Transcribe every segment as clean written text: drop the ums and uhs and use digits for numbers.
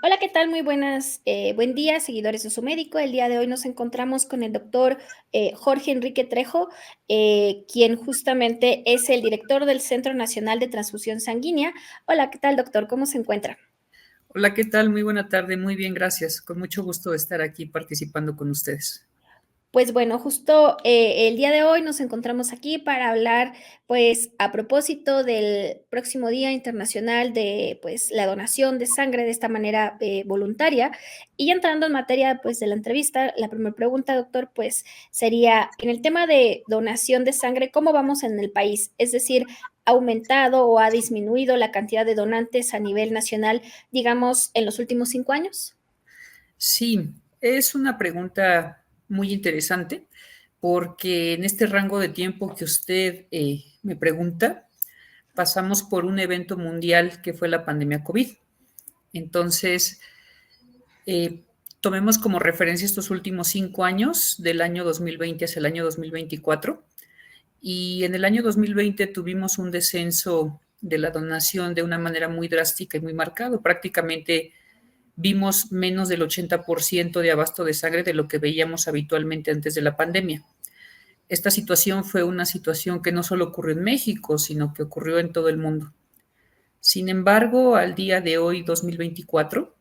Hola, ¿qué tal? Muy buen día, seguidores de su médico. El día de hoy nos encontramos con el doctor Jorge Enrique Trejo, quien justamente es el director del Centro Nacional de Transfusión Sanguínea. Hola, ¿qué tal, doctor? ¿Cómo se encuentra? Hola, ¿qué tal? Muy buena tarde, muy bien, gracias. Con mucho gusto de estar aquí participando con ustedes. Pues bueno, justo el día de hoy nos encontramos aquí para hablar, pues, a propósito del próximo Día Internacional de, pues, la donación de sangre de esta manera voluntaria. Y entrando en materia, pues, de la entrevista, la primera pregunta, doctor, pues, sería, en el tema de donación de sangre, ¿cómo vamos en el país? Es decir, ¿ha aumentado o ha disminuido la cantidad de donantes a nivel nacional, digamos, en los últimos 5 años? Sí, es una pregunta muy interesante porque en este rango de tiempo que usted me pregunta, pasamos por un evento mundial que fue la pandemia COVID. Entonces, eh, tomemos como referencia estos últimos 5 años, del año 2020 hacia el año 2024. Y en el año 2020 tuvimos un descenso de la donación de una manera muy drástica y muy marcado. Prácticamente vimos menos del 80% de abasto de sangre de lo que veíamos habitualmente antes de la pandemia. Esta situación fue una situación que no solo ocurrió en México, sino que ocurrió en todo el mundo. Sin embargo, al día de hoy, 2024,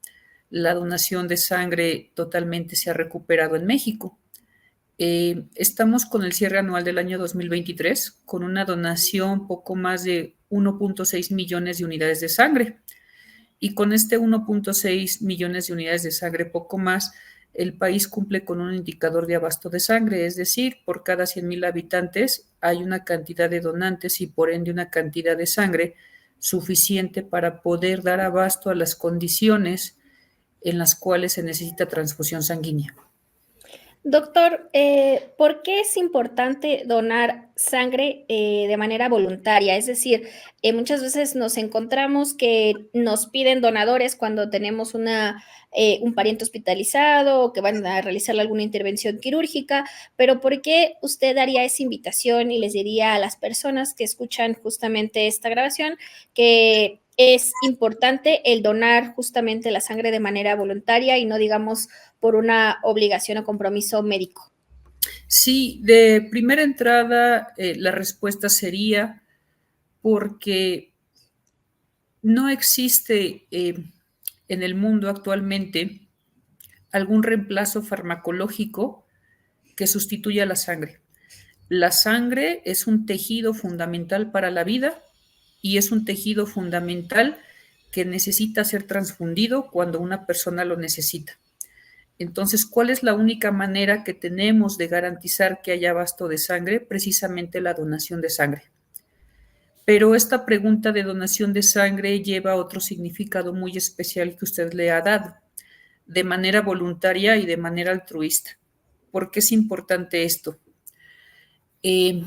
la donación de sangre totalmente se ha recuperado en México. Estamos con el cierre anual del año 2023 con una donación poco más de 1.6 millones de unidades de sangre. Y con este 1.6 millones de unidades de sangre, poco más, el país cumple con un indicador de abasto de sangre, es decir, por cada 100,000 habitantes hay una cantidad de donantes y por ende una cantidad de sangre suficiente para poder dar abasto a las condiciones en las cuales se necesita transfusión sanguínea. Doctor, ¿por qué es importante donar sangre de manera voluntaria? Es decir, muchas veces nos encontramos que nos piden donadores cuando tenemos un pariente hospitalizado o que van a realizar alguna intervención quirúrgica, pero ¿por qué usted haría esa invitación y les diría a las personas que escuchan justamente esta grabación que es importante el donar justamente la sangre de manera voluntaria y no, digamos, por una obligación o compromiso médico? Sí, de primera entrada, la respuesta sería porque no existe en el mundo actualmente algún reemplazo farmacológico que sustituya la sangre. La sangre es un tejido fundamental para la vida y es un tejido fundamental que necesita ser transfundido cuando una persona lo necesita. Entonces, ¿cuál es la única manera que tenemos de garantizar que haya abasto de sangre? Precisamente la donación de sangre. Pero esta pregunta de donación de sangre lleva otro significado muy especial que usted le ha dado, de manera voluntaria y de manera altruista. ¿Por qué es importante esto? Eh,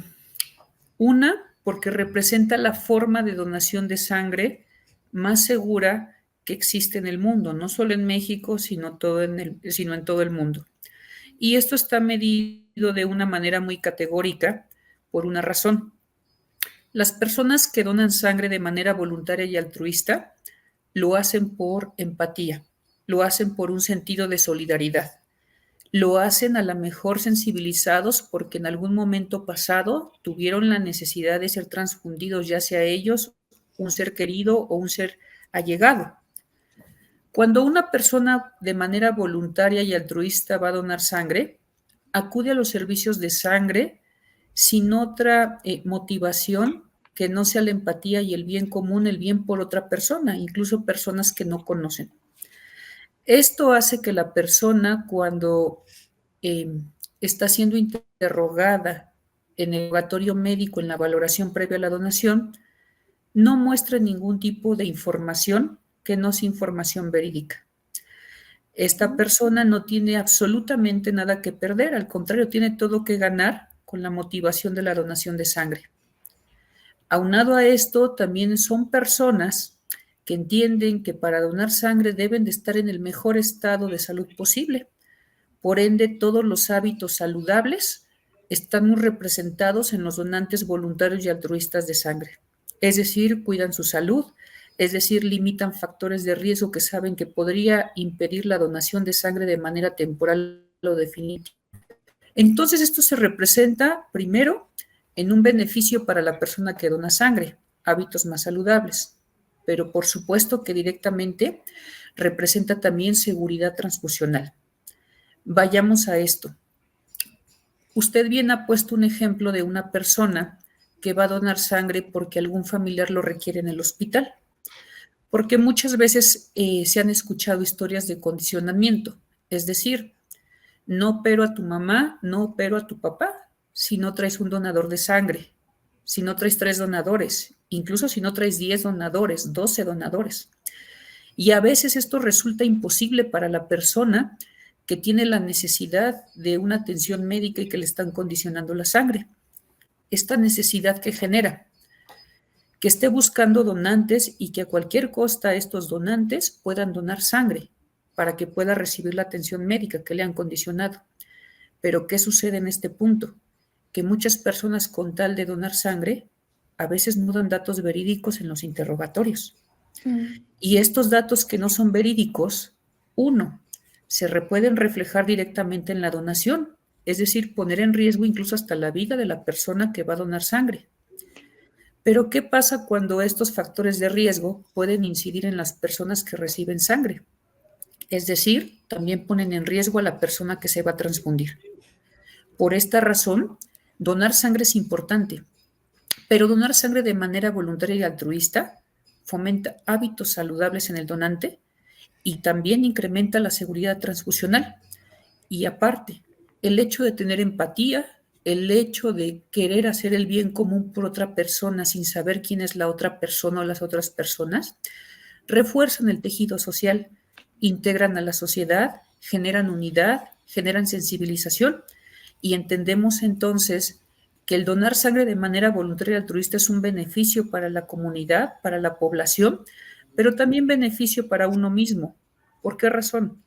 porque representa la forma de donación de sangre más segura que existe en el mundo, no solo en México, sino en todo el mundo. Y esto está medido de una manera muy categórica por una razón. Las personas que donan sangre de manera voluntaria y altruista lo hacen por empatía, lo hacen por un sentido de solidaridad, lo hacen a lo mejor sensibilizados porque en algún momento pasado tuvieron la necesidad de ser transfundidos, ya sea ellos, un ser querido o un ser allegado. Cuando una persona de manera voluntaria y altruista va a donar sangre, acude a los servicios de sangre sin otra motivación que no sea la empatía y el bien común, el bien por otra persona, incluso personas que no conocen. Esto hace que la persona, cuando eh, está siendo interrogada en el laboratorio médico, en la valoración previa a la donación, no muestre ningún tipo de información que no sea información verídica. Esta persona no tiene absolutamente nada que perder, al contrario, tiene todo que ganar con la motivación de la donación de sangre. Aunado a esto, también son personas que entienden que para donar sangre deben de estar en el mejor estado de salud posible. Por ende, todos los hábitos saludables están muy representados en los donantes voluntarios y altruistas de sangre. Es decir, cuidan su salud, es decir, limitan factores de riesgo que saben que podría impedir la donación de sangre de manera temporal o definitiva. Entonces, esto se representa primero en un beneficio para la persona que dona sangre, hábitos más saludables, pero por supuesto que directamente representa también seguridad transfusional. Vayamos a esto. Usted bien ha puesto un ejemplo de una persona que va a donar sangre porque algún familiar lo requiere en el hospital, porque muchas veces se han escuchado historias de condicionamiento, es decir, no opero a tu mamá, no opero a tu papá, si no traes un donador de sangre, si no traes 3 donadores, incluso si no traes 10 donadores, 12 donadores. Y a veces esto resulta imposible para la persona que tiene la necesidad de una atención médica y que le están condicionando la sangre. Esta necesidad que genera, que esté buscando donantes y que a cualquier costa estos donantes puedan donar sangre para que pueda recibir la atención médica que le han condicionado. Pero ¿qué sucede en este punto? Que muchas personas con tal de donar sangre a veces no dan datos verídicos en los interrogatorios. Y estos datos que no son verídicos, uno, se pueden reflejar directamente en la donación, es decir, poner en riesgo incluso hasta la vida de la persona que va a donar sangre. Pero ¿qué pasa cuando estos factores de riesgo pueden incidir en las personas que reciben sangre? Es decir, también ponen en riesgo a la persona que se va a transfundir. Por esta razón, donar sangre es importante, pero donar sangre de manera voluntaria y altruista fomenta hábitos saludables en el donante y también incrementa la seguridad transfusional. Y aparte, el hecho de tener empatía, el hecho de querer hacer el bien común por otra persona sin saber quién es la otra persona o las otras personas, refuerzan el tejido social, integran a la sociedad, generan unidad, generan sensibilización y entendemos entonces que el donar sangre de manera voluntaria y altruista es un beneficio para la comunidad, para la población, pero también beneficio para uno mismo. ¿Por qué razón?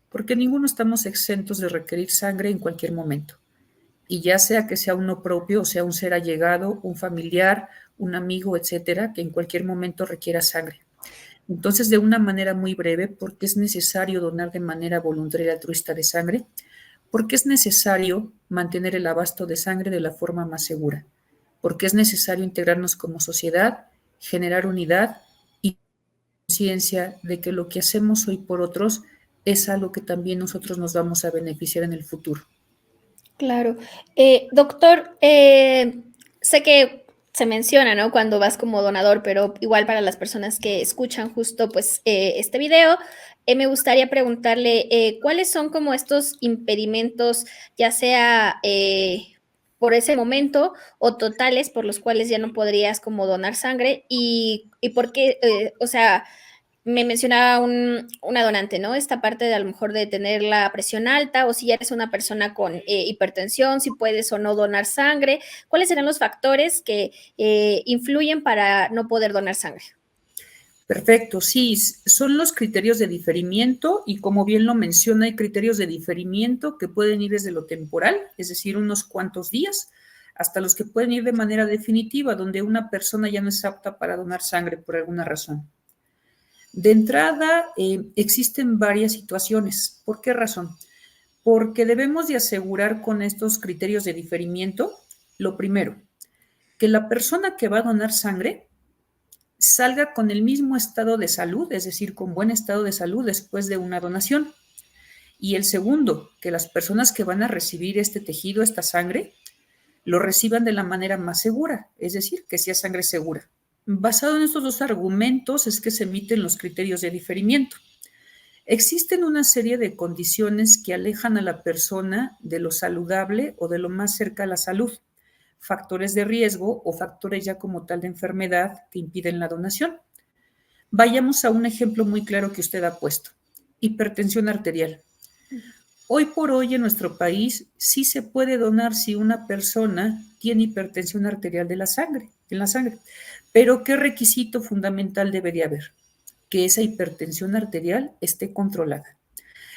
Porque ninguno estamos exentos de requerir sangre en cualquier momento. Y ya sea que sea uno propio, o sea un ser allegado, un familiar, un amigo, etcétera, que en cualquier momento requiera sangre. Entonces, de una manera muy breve, ¿por qué es necesario donar de manera voluntaria y altruista de sangre? Porque es necesario mantener el abasto de sangre de la forma más segura, porque es necesario integrarnos como sociedad, generar unidad y conciencia de que lo que hacemos hoy por otros es algo que también nosotros nos vamos a beneficiar en el futuro. Claro. Doctor, sé que se menciona, ¿no? Cuando vas como donador, pero igual para las personas que escuchan justo, pues, este video, me gustaría preguntarle, ¿cuáles son como estos impedimentos, ya sea por ese momento o totales, por los cuales ya no podrías como donar sangre? Y por qué, o sea, me mencionaba una donante, ¿no? Esta parte de a lo mejor de tener la presión alta o si ya eres una persona con hipertensión, si puedes o no donar sangre. ¿Cuáles serán los factores que influyen para no poder donar sangre? Perfecto, sí, son los criterios de diferimiento y como bien lo menciona, hay criterios de diferimiento que pueden ir desde lo temporal, es decir, unos cuantos días, hasta los que pueden ir de manera definitiva, donde una persona ya no es apta para donar sangre por alguna razón. De entrada, existen varias situaciones. ¿Por qué razón? Porque debemos de asegurar con estos criterios de diferimiento, lo primero, que la persona que va a donar sangre salga con el mismo estado de salud, es decir, con buen estado de salud después de una donación. Y el segundo, que las personas que van a recibir este tejido, esta sangre, lo reciban de la manera más segura, es decir, que sea sangre segura. Basado en estos dos argumentos es que se emiten los criterios de diferimiento. Existen una serie de condiciones que alejan a la persona de lo saludable o de lo más cerca a la salud, factores de riesgo o factores ya como tal de enfermedad que impiden la donación. Vayamos a un ejemplo muy claro que usted ha puesto, hipertensión arterial. Hoy por hoy en nuestro país sí se puede donar si una persona tiene hipertensión arterial de la sangre, en la sangre. Pero ¿qué requisito fundamental debe de haber? Que esa hipertensión arterial esté controlada.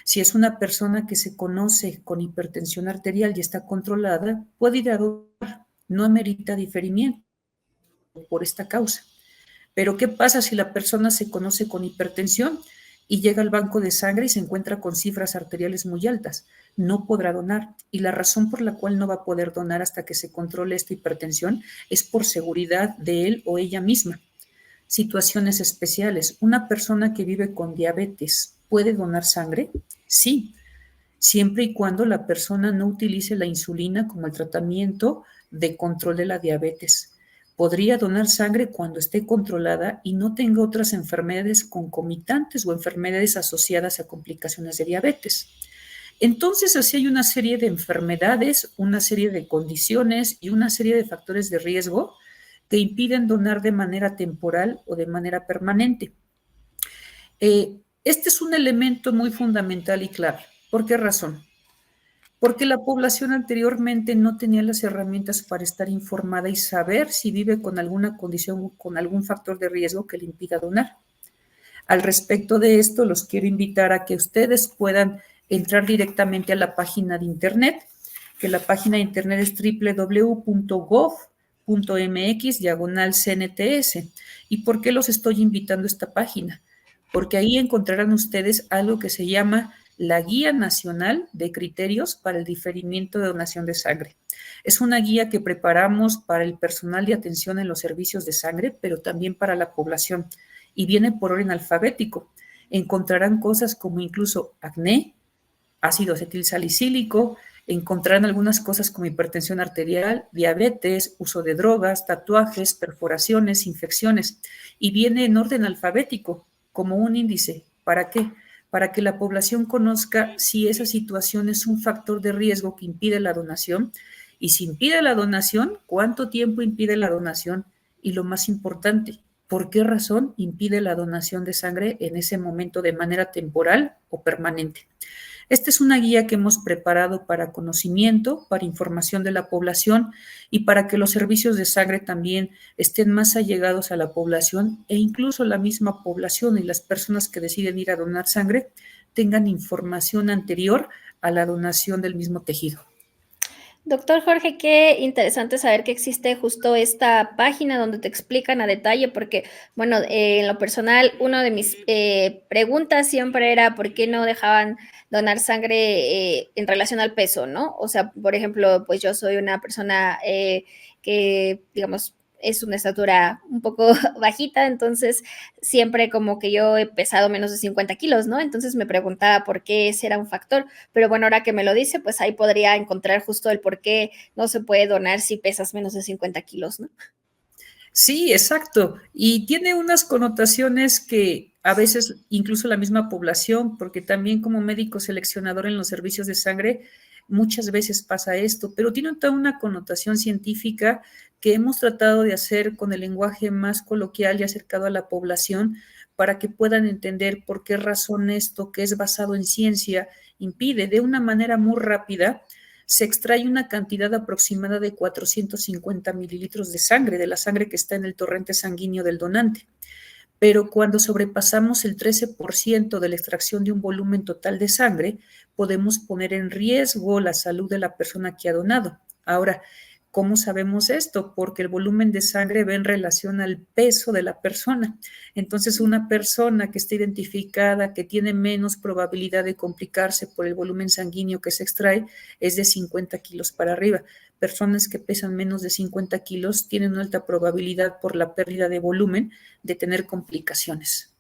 Si es una persona que se conoce con hipertensión arterial y está controlada, puede ir a donar, no amerita diferimiento por esta causa. Pero ¿qué pasa si la persona se conoce con hipertensión y llega al banco de sangre y se encuentra con cifras arteriales muy altas? No podrá donar. Y la razón por la cual no va a poder donar hasta que se controle esta hipertensión es por seguridad de él o ella misma. Situaciones especiales. ¿Una persona que vive con diabetes puede donar sangre? Sí, siempre y cuando la persona no utilice la insulina como el tratamiento de control de la diabetes. Podría donar sangre cuando esté controlada y no tenga otras enfermedades concomitantes o enfermedades asociadas a complicaciones de diabetes. Entonces, así hay una serie de enfermedades, una serie de condiciones y una serie de factores de riesgo que impiden donar de manera temporal o de manera permanente. Este es un elemento muy fundamental y clave. ¿Por qué razón? Porque la población anteriormente no tenía las herramientas para estar informada y saber si vive con alguna condición o con algún factor de riesgo que le impida donar. Al respecto de esto, los quiero invitar a que ustedes puedan entrar directamente a la página de internet, que la página de internet es www.gov.mx/CNTS. ¿Y por qué los estoy invitando a esta página? Porque ahí encontrarán ustedes algo que se llama la Guía Nacional de Criterios para el Diferimiento de Donación de Sangre. Es una guía que preparamos para el personal de atención en los servicios de sangre, pero también para la población, y viene por orden alfabético. Encontrarán cosas como incluso acné, ácido acetilsalicílico, encontrarán algunas cosas como hipertensión arterial, diabetes, uso de drogas, tatuajes, perforaciones, infecciones, y viene en orden alfabético como un índice. ¿Para qué? Para que la población conozca si esa situación es un factor de riesgo que impide la donación, y si impide la donación, cuánto tiempo impide la donación, y lo más importante, ¿por qué razón impide la donación de sangre en ese momento de manera temporal o permanente? Esta es una guía que hemos preparado para conocimiento, para información de la población y para que los servicios de sangre también estén más allegados a la población, e incluso la misma población y las personas que deciden ir a donar sangre tengan información anterior a la donación del mismo tejido. Doctor Jorge, qué interesante saber que existe justo esta página donde te explican a detalle, porque, bueno, en lo personal, una de mis preguntas siempre era por qué no dejaban donar sangre en relación al peso, ¿no? O sea, por ejemplo, pues yo soy una persona que, digamos, es una estatura un poco bajita, entonces siempre como que yo he pesado menos de 50 kilos, ¿no? Entonces me preguntaba por qué ese era un factor, pero bueno, ahora que me lo dice, pues ahí podría encontrar justo el por qué no se puede donar si pesas menos de 50 kilos, ¿no? Sí, exacto. Y tiene unas connotaciones que a veces incluso la misma población, porque también como médico seleccionador en los servicios de sangre, muchas veces pasa esto, pero tiene toda una connotación científica que hemos tratado de hacer con el lenguaje más coloquial y acercado a la población para que puedan entender por qué razón esto, que es basado en ciencia, impide de una manera muy rápida. Se extrae una cantidad aproximada de 450 mililitros de sangre, de la sangre que está en el torrente sanguíneo del donante. Pero cuando sobrepasamos el 13% de la extracción de un volumen total de sangre, podemos poner en riesgo la salud de la persona que ha donado. Ahora, ¿cómo sabemos esto? Porque el volumen de sangre va en relación al peso de la persona. Entonces, una persona que está identificada, que tiene menos probabilidad de complicarse por el volumen sanguíneo que se extrae, es de 50 kilos para arriba. Personas que pesan menos de 50 kilos tienen una alta probabilidad por la pérdida de volumen de tener complicaciones.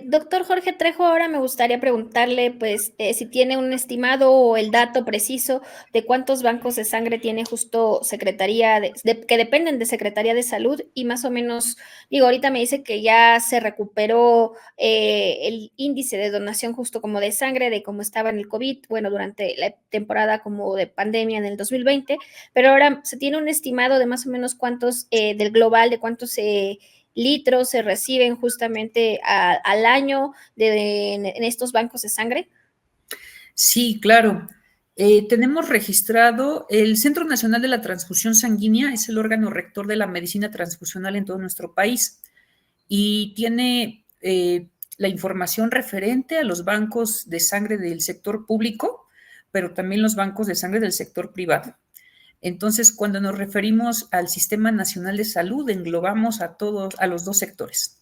Doctor Jorge Trejo, ahora me gustaría preguntarle, pues, si tiene un estimado o el dato preciso de cuántos bancos de sangre tiene justo Secretaría que dependen de Secretaría de Salud y más o menos, digo, ahorita me dice que ya se recuperó el índice de donación justo como de sangre, de cómo estaba en el COVID, bueno, durante la temporada como de pandemia en el 2020, pero ahora se tiene un estimado de más o menos cuántos del global, de cuántos litros se reciben justamente al año en estos bancos de sangre? Sí, claro. Tenemos registrado el Centro Nacional de la Transfusión Sanguínea, es el órgano rector de la medicina transfusional en todo nuestro país y tiene la información referente a los bancos de sangre del sector público, pero también los bancos de sangre del sector privado. Entonces, cuando nos referimos al Sistema Nacional de Salud, englobamos a todos, a los dos sectores.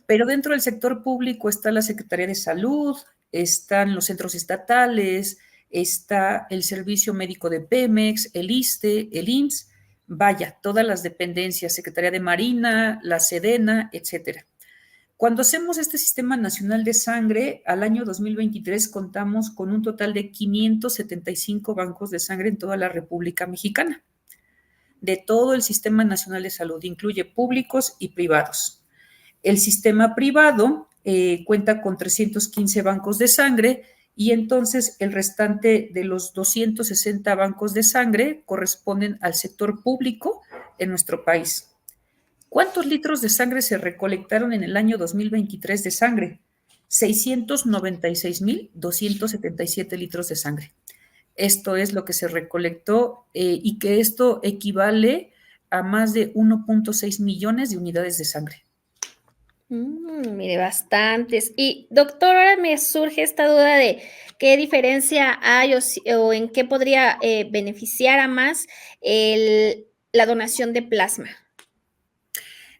Pero dentro del sector público está la Secretaría de Salud, están los centros estatales, está el Servicio Médico de Pemex, el ISSSTE, el IMSS, vaya, todas las dependencias, Secretaría de Marina, la Sedena, etcétera. Cuando hacemos este Sistema Nacional de Sangre, al año 2023 contamos con un total de 575 bancos de sangre en toda la República Mexicana. De todo el Sistema Nacional de Salud, incluye públicos y privados. El sistema privado cuenta con 315 bancos de sangre y entonces el restante de los 260 bancos de sangre corresponden al sector público en nuestro país. ¿Cuántos litros de sangre se recolectaron en el año 2023 de sangre? 696,277 litros de sangre. Esto es lo que se recolectó y que esto equivale a más de 1.6 millones de unidades de sangre. Mire, bastantes. Y doctor, ahora me surge esta duda de qué diferencia hay o en qué podría beneficiar a más la donación de plasma.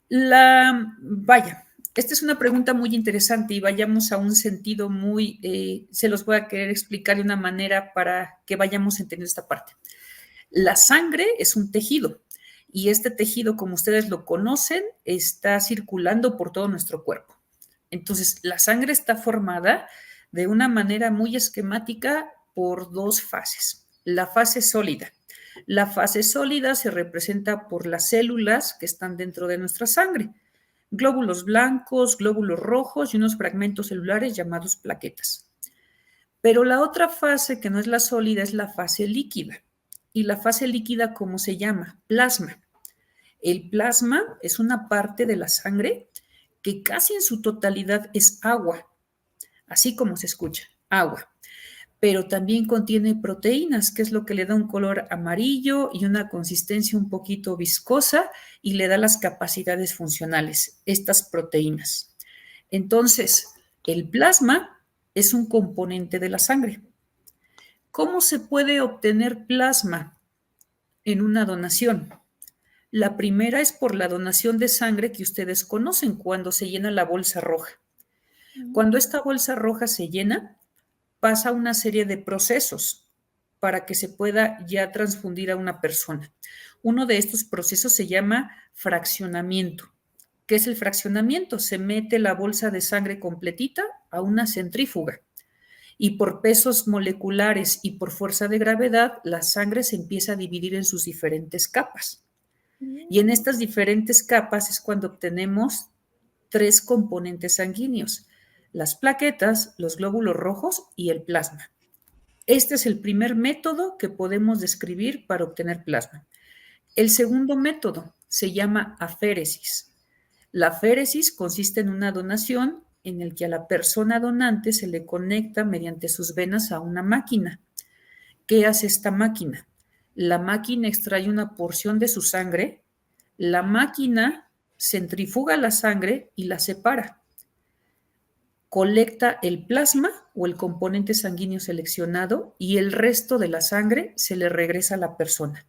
Vaya, esta es una pregunta muy interesante y vayamos a un sentido muy, se los voy a querer explicar de una manera para que vayamos entendiendo esta parte. La sangre es un tejido y este tejido, como ustedes lo conocen, está circulando por todo nuestro cuerpo. Entonces, la sangre está formada de una manera muy esquemática por dos fases. La fase sólida. La fase sólida se representa por las células que están dentro de nuestra sangre. Glóbulos blancos, glóbulos rojos y unos fragmentos celulares llamados plaquetas. Pero la otra fase, que no es la sólida, es la fase líquida. Y la fase líquida, ¿cómo se llama? Plasma. El plasma es una parte de la sangre que casi en su totalidad es agua, así como se escucha, agua. Pero también contiene proteínas, que es lo que le da un color amarillo y una consistencia un poquito viscosa y le da las capacidades funcionales, estas proteínas. Entonces, el plasma es un componente de la sangre. ¿Cómo se puede obtener plasma en una donación? La primera es por la donación de sangre que ustedes conocen cuando se llena la bolsa roja. Cuando esta bolsa roja se llena, pasa una serie de procesos para que se pueda ya transfundir a una persona. Uno de estos procesos se llama fraccionamiento. ¿Qué es el fraccionamiento? Se mete la bolsa de sangre completita a una centrífuga y por pesos moleculares y por fuerza de gravedad, la sangre se empieza a dividir en sus diferentes capas. Y en estas diferentes capas es cuando obtenemos 3 componentes sanguíneos: las plaquetas, los glóbulos rojos y el plasma. Este es el primer método que podemos describir para obtener plasma. El segundo método se llama aféresis. La aféresis consiste en una donación en el que a la persona donante se le conecta mediante sus venas a una máquina. ¿Qué hace esta máquina? La máquina extrae una porción de su sangre, la máquina centrifuga la sangre y la separa. Colecta el plasma o el componente sanguíneo seleccionado y el resto de la sangre se le regresa a la persona.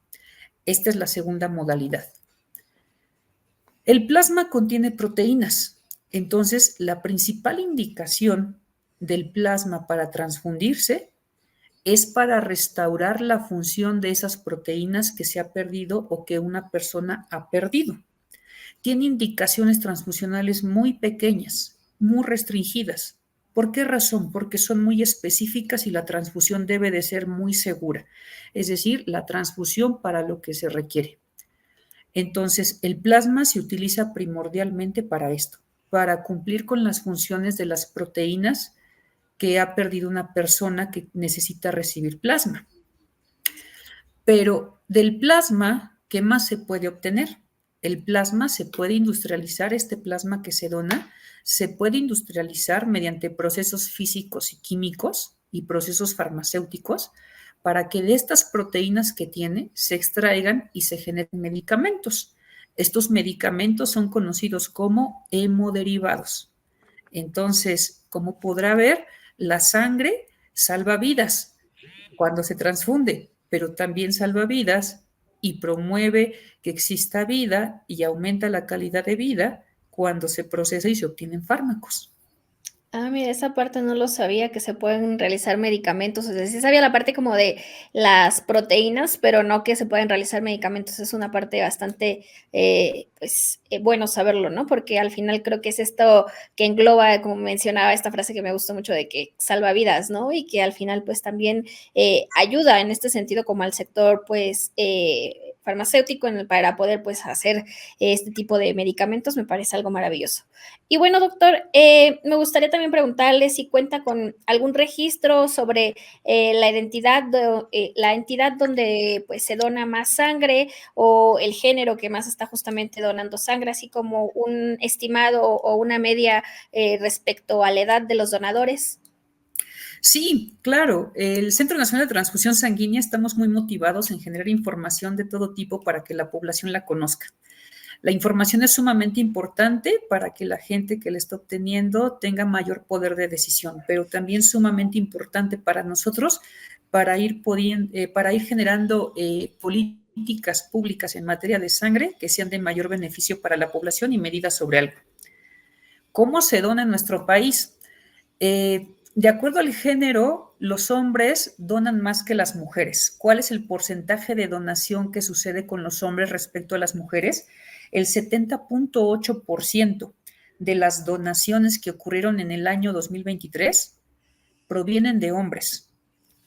Esta es la segunda modalidad. El plasma contiene proteínas, entonces la principal indicación del plasma para transfundirse es para restaurar la función de esas proteínas que se ha perdido o que una persona ha perdido. Tiene indicaciones transfusionales muy pequeñas, muy restringidas. ¿Por qué razón? Porque son muy específicas y la transfusión debe de ser muy segura, es decir, la transfusión para lo que se requiere. Entonces, el plasma se utiliza primordialmente para esto, para cumplir con las funciones de las proteínas que ha perdido una persona que necesita recibir plasma. Pero del plasma, ¿qué más se puede obtener? El plasma se puede industrializar, este plasma que se dona, se puede industrializar mediante procesos físicos y químicos y procesos farmacéuticos para que de estas proteínas que tiene se extraigan y se generen medicamentos. Estos medicamentos son conocidos como hemoderivados. Entonces, como podrá ver, la sangre salva vidas cuando se transfunde, pero también salva vidas y promueve que exista vida y aumenta la calidad de vida cuando se procesa y se obtienen fármacos. Ah, mira, esa parte no lo sabía, que se pueden realizar medicamentos, o sea, sí sabía la parte como de las proteínas, pero no que se pueden realizar medicamentos, es una parte bastante, pues, bueno saberlo, ¿no? Porque al final creo que es esto que engloba, como mencionaba, esta frase que me gustó mucho de que salva vidas, ¿no? Y que al final, pues, también ayuda en este sentido como al sector, pues, farmacéutico para poder, pues, hacer este tipo de medicamentos, me parece algo maravilloso. Y bueno, doctor, me gustaría también preguntarle si cuenta con algún registro sobre la entidad donde pues, se dona más sangre o el género que más está justamente donando sangre, así como un estimado o una media respecto a la edad de los donadores. Sí, claro. El Centro Nacional de Transfusión Sanguínea estamos muy motivados en generar información de todo tipo para que la población la conozca. La información es sumamente importante para que la gente que la está obteniendo tenga mayor poder de decisión, pero también sumamente importante para nosotros para ir generando políticas públicas en materia de sangre que sean de mayor beneficio para la población y medidas sobre algo. ¿Cómo se dona en nuestro país? De acuerdo al género, los hombres donan más que las mujeres. ¿Cuál es el porcentaje de donación que sucede con los hombres respecto a las mujeres? El 70.8% de las donaciones que ocurrieron en el año 2023 provienen de hombres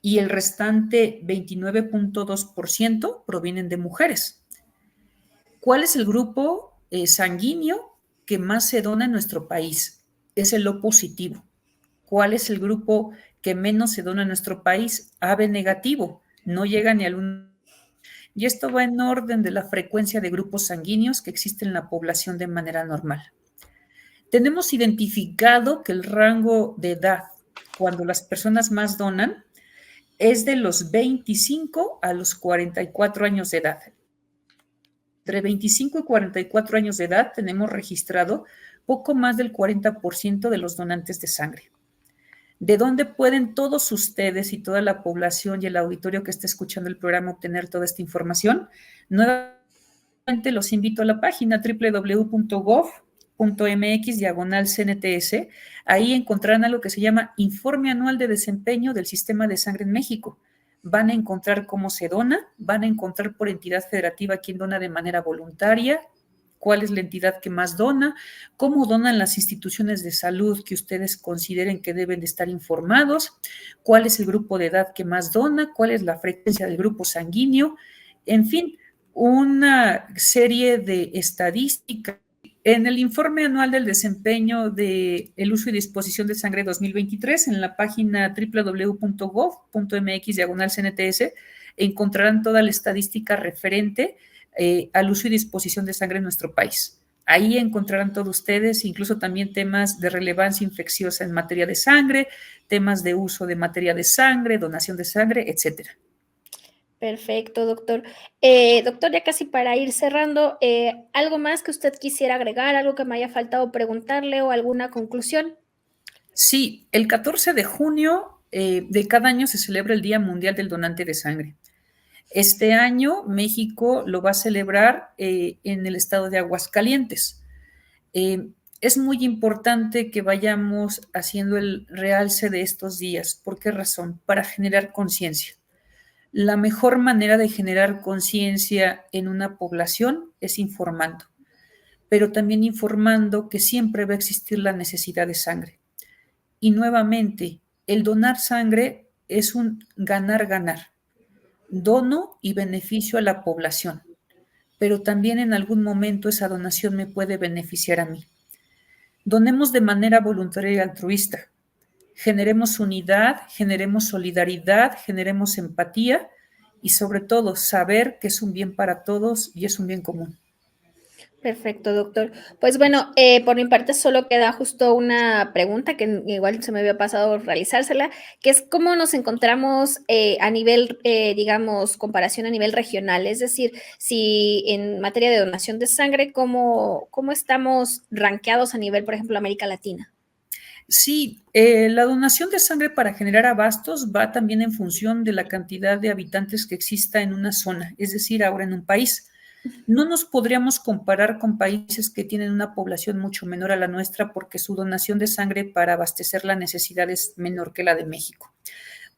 y el restante 29.2% provienen de mujeres. ¿Cuál es el grupo sanguíneo que más se dona en nuestro país? Es el O positivo. ¿Cuál es el grupo que menos se dona en nuestro país? AB negativo. No llega ni al 1. Y esto va en orden de la frecuencia de grupos sanguíneos que existe en la población de manera normal. Tenemos identificado que el rango de edad, cuando las personas más donan, es de los 25 a los 44 años de edad. Entre 25 y 44 años de edad tenemos registrado poco más del 40% de los donantes de sangre. ¿De dónde pueden todos ustedes y toda la población y el auditorio que esté escuchando el programa obtener toda esta información? Nuevamente los invito a la página www.gov.mx/CNTS. Ahí encontrarán algo que se llama Informe Anual de Desempeño del Sistema de Sangre en México. Van a encontrar cómo se dona, van a encontrar por entidad federativa quién dona de manera voluntaria, cuál es la entidad que más dona, cómo donan las instituciones de salud que ustedes consideren que deben de estar informados, cuál es el grupo de edad que más dona, cuál es la frecuencia del grupo sanguíneo, en fin, una serie de estadísticas. En el informe anual del desempeño del uso y disposición de sangre 2023, en la página www.gov.mx/CNTS, encontrarán toda la estadística referente al uso y disposición de sangre en nuestro país. Ahí encontrarán todos ustedes, incluso también temas de relevancia infecciosa en materia de sangre, temas de uso de materia de sangre, donación de sangre, etcétera. Perfecto, doctor. Doctor, ya casi para ir cerrando, ¿algo más que usted quisiera agregar, algo que me haya faltado preguntarle o alguna conclusión? Sí, el 14 de junio de cada año se celebra el Día Mundial del Donante de Sangre. Este año México lo va a celebrar en el estado de Aguascalientes. Es muy importante que vayamos haciendo el realce de estos días. ¿Por qué razón? Para generar conciencia. La mejor manera de generar conciencia en una población es informando, pero también informando que siempre va a existir la necesidad de sangre. Y nuevamente, el donar sangre es un ganar-ganar. Dono y beneficio a la población, pero también en algún momento esa donación me puede beneficiar a mí. Donemos de manera voluntaria y altruista. Generemos unidad, generemos solidaridad, generemos empatía y sobre todo saber que es un bien para todos y es un bien común. Perfecto, doctor. Pues bueno, por mi parte solo queda justo una pregunta que igual se me había pasado realizársela, que es cómo nos encontramos a nivel, digamos, comparación a nivel regional. Es decir, si en materia de donación de sangre, ¿cómo estamos rankeados a nivel, por ejemplo, América Latina? Sí, la donación de sangre para generar abastos va también en función de la cantidad de habitantes que exista en una zona, es decir, ahora en un país. No nos podríamos comparar con países que tienen una población mucho menor a la nuestra porque su donación de sangre para abastecer la necesidad es menor que la de México.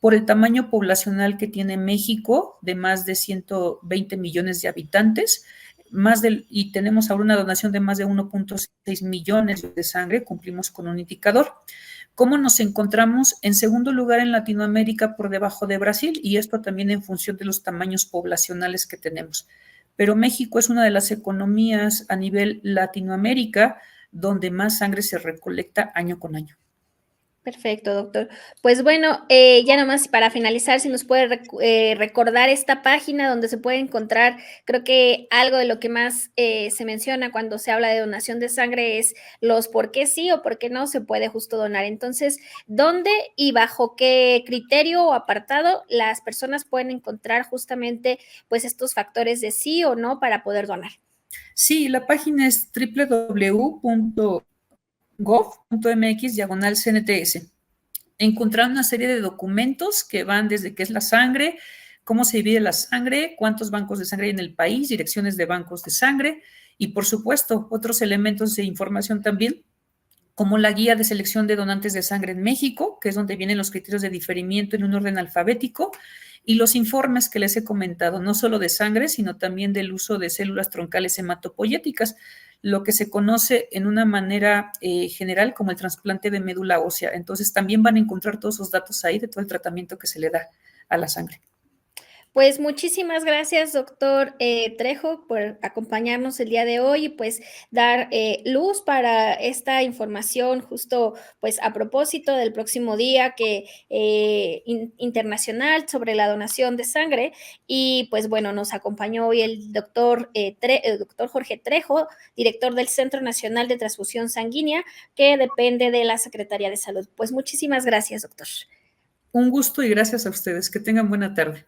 Por el tamaño poblacional que tiene México, de más de 120 millones de habitantes, y tenemos ahora una donación de más de 1.6 millones de sangre, cumplimos con un indicador. ¿Cómo nos encontramos? En segundo lugar en Latinoamérica por debajo de Brasil, y esto también en función de los tamaños poblacionales que tenemos. Pero México es una de las economías a nivel Latinoamérica donde más sangre se recolecta año con año. Perfecto, doctor. Pues bueno, ya nomás para finalizar, si nos puede recordar esta página donde se puede encontrar, creo que algo de lo que más se menciona cuando se habla de donación de sangre es los por qué sí o por qué no se puede justo donar. Entonces, ¿dónde y bajo qué criterio o apartado las personas pueden encontrar justamente pues estos factores de sí o no para poder donar? Sí, la página es www.gov.mx/CNTS. Encontrar una serie de documentos que van desde qué es la sangre, cómo se divide la sangre, cuántos bancos de sangre hay en el país, direcciones de bancos de sangre y, por supuesto, otros elementos de información también, como la guía de selección de donantes de sangre en México, que es donde vienen los criterios de diferimiento en un orden alfabético, y los informes que les he comentado, no solo de sangre, sino también del uso de células troncales hematopoyéticas, lo que se conoce en una manera general como el trasplante de médula ósea. Entonces, también van a encontrar todos esos datos ahí de todo el tratamiento que se le da a la sangre. Pues muchísimas gracias, doctor Trejo, por acompañarnos el día de hoy y pues dar luz para esta información justo pues a propósito del próximo día que internacional sobre la donación de sangre y pues bueno, nos acompañó hoy el doctor Jorge Trejo, director del Centro Nacional de Transfusión Sanguínea, que depende de la Secretaría de Salud. Pues muchísimas gracias, doctor. Un gusto y gracias a ustedes. Que tengan buena tarde.